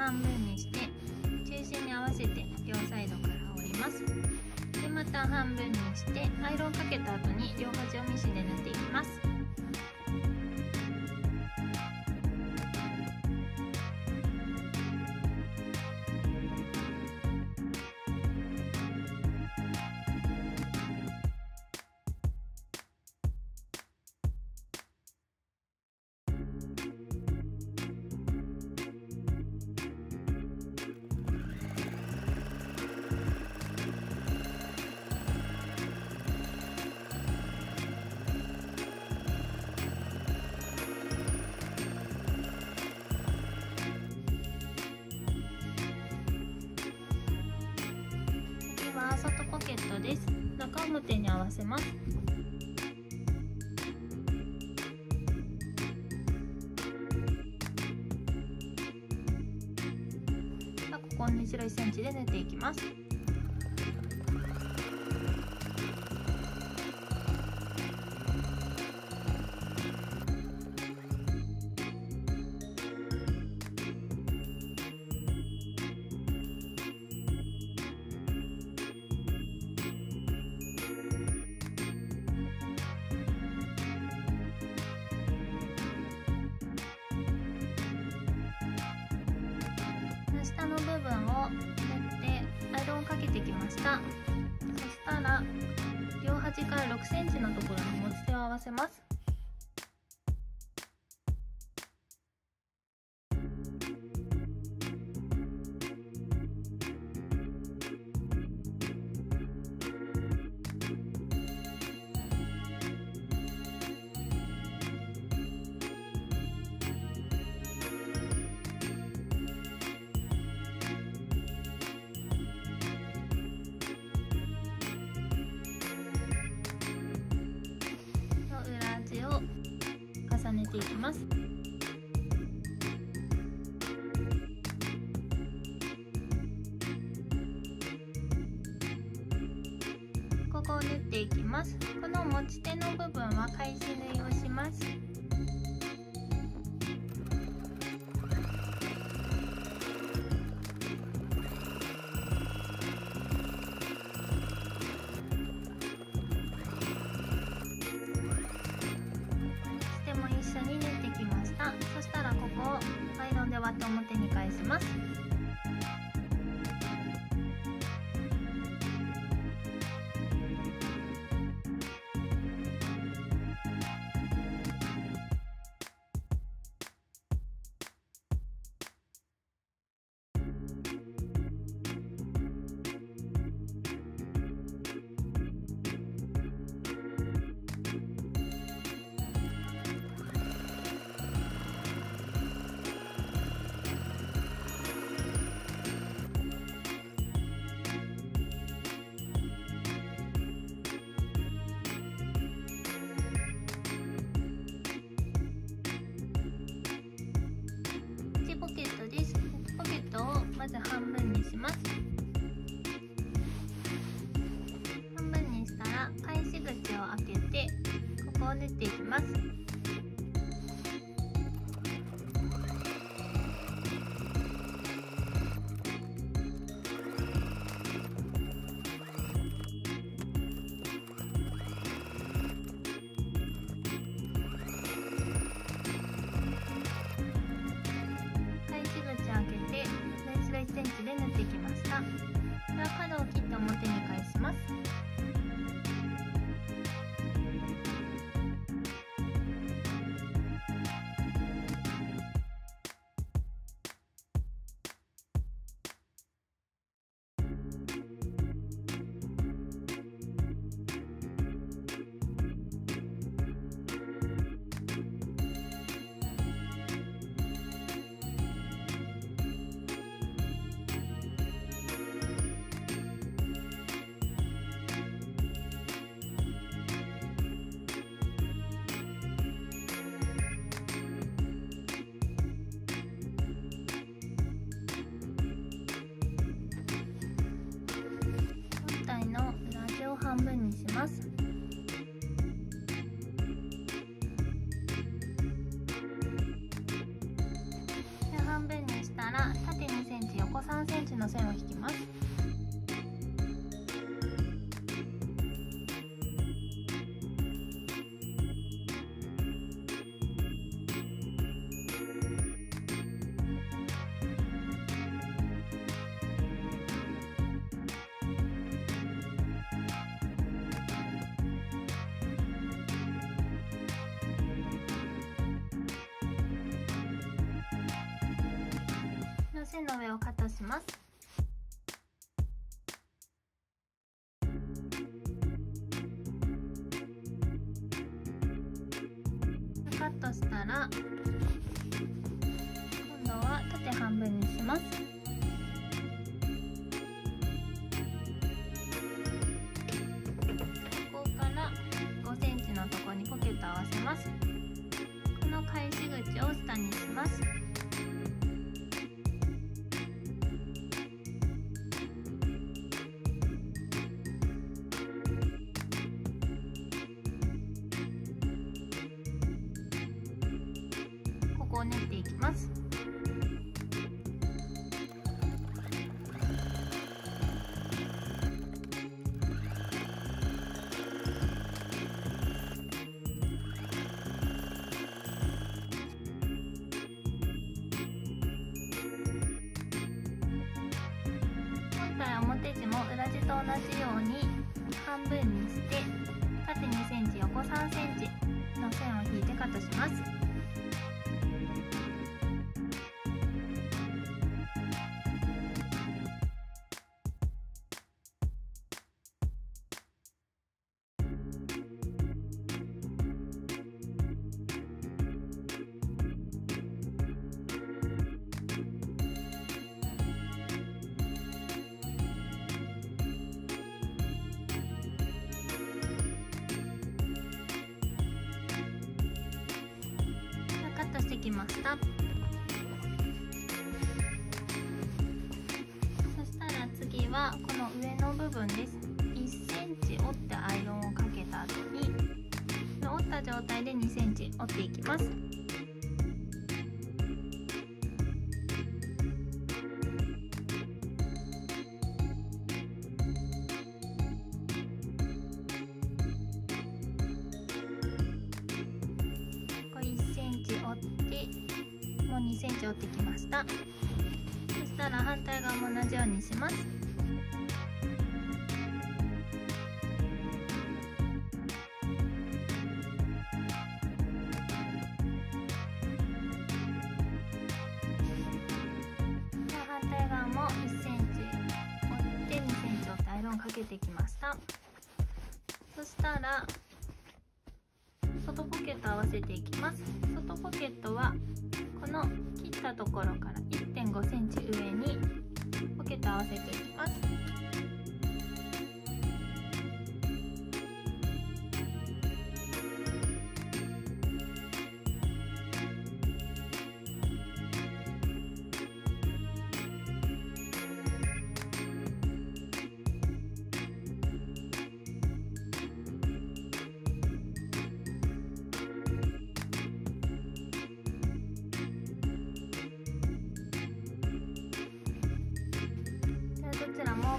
半分にして中心に合わせて両サイドから折ります。でまた半分にしてアイロンかけた後に両端をミシンで縫っていきます。外ポケットです。中表に合わせます。ここを後ろ1センチで縫っていきます。下の部分を縫ってアイロンをかけてきました。そしたら両端から6センチのところに持ち手を合わせます。重ねていきます。ここを縫っていきます。この持ち手の部分は返し縫いをします。そしたらここをアイロンで割って表に返します。まず半分にします。半分にしたら返し口を開けてここを縫っていきます。1センチで縫ってきました。では角を切って表に返します。線の上をカットします。カットしたら今度は縦半分にします。ここから5センチのところにポケットを合わせます。この返し口を下にします。ここを練っていきます。表地も裏地と同じように半分にして縦2センチ横3センチの線を引いてカットします。カットしてきました。そしたら次はこの上の部分です。1センチ折ってアイロンをかけた後に折った状態で2センチ折っていきます。もう2センチ折ってきました。そしたら反対側も同じようにします。反対側も1センチ折って2センチ折ってアイロンかけてきました。そしたら外ポケット合わせていきます。外ポケットはこの切ったところから 1.5 センチ上にポケット合わせていきます。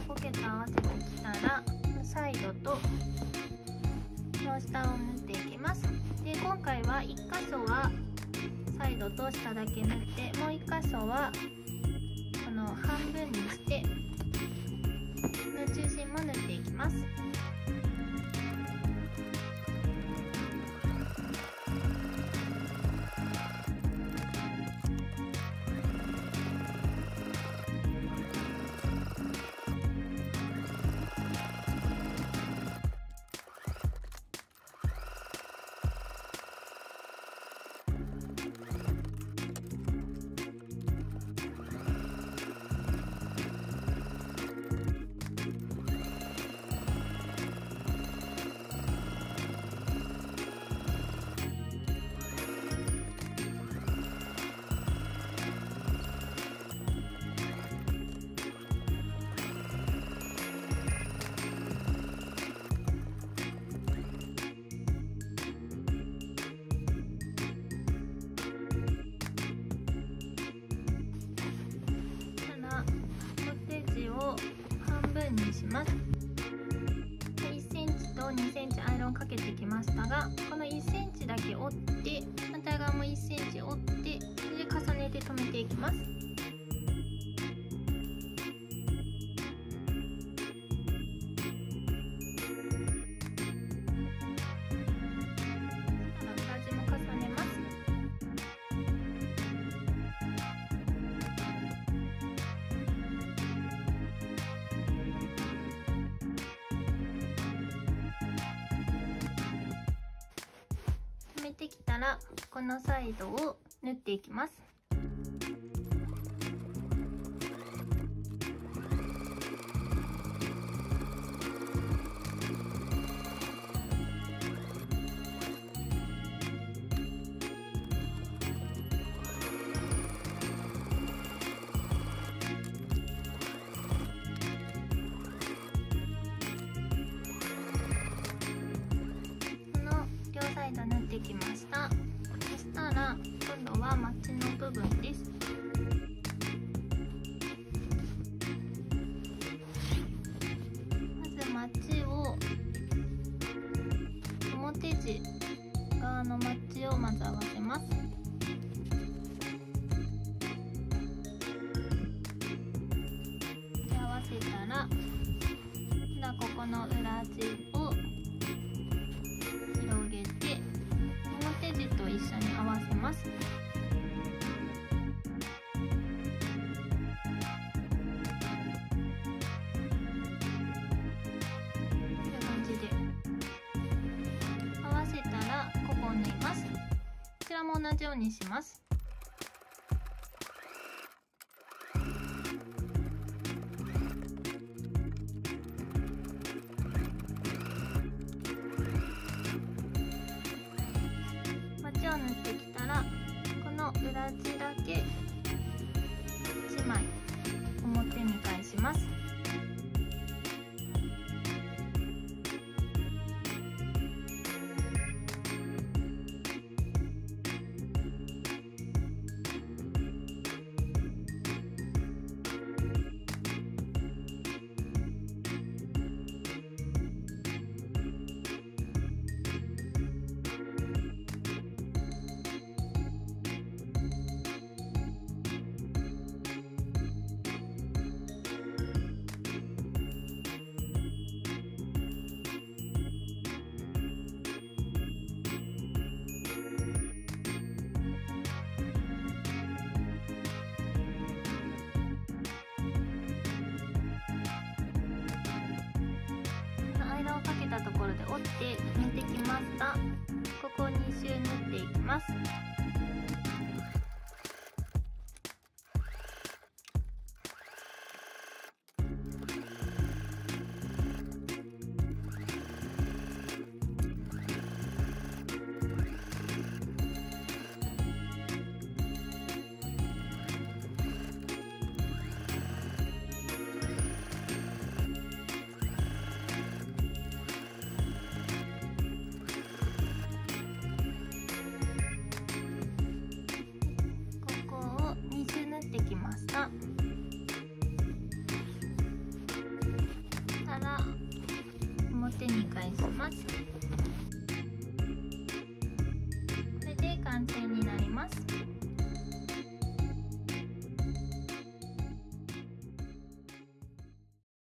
ポケット合わせてきたらサイドとの下を縫っていきます。で今回は1箇所はサイドと下だけ縫ってもう1箇所はこの半分にしての中心も縫っていきます。にします。1センチと2センチアイロンかけてきましたが、この1センチだけ折って反対側も1センチ折ってそれで重ねて留めていきます。ってきたらこのサイドを縫っていきます。縫ってきました。そしたら今度はマチの部分です。まずマチを表地側のマチをまず合わせます。で合わせたら今度はここの裏地を広げて表地と一緒に合わせます。こんな感じで合わせたらここを縫います。こちらも同じようにします。を縫ってきたらこの裏地だけ1枚表に返します。をかけたところで折って縫ってきました。ここを2周縫っていきます。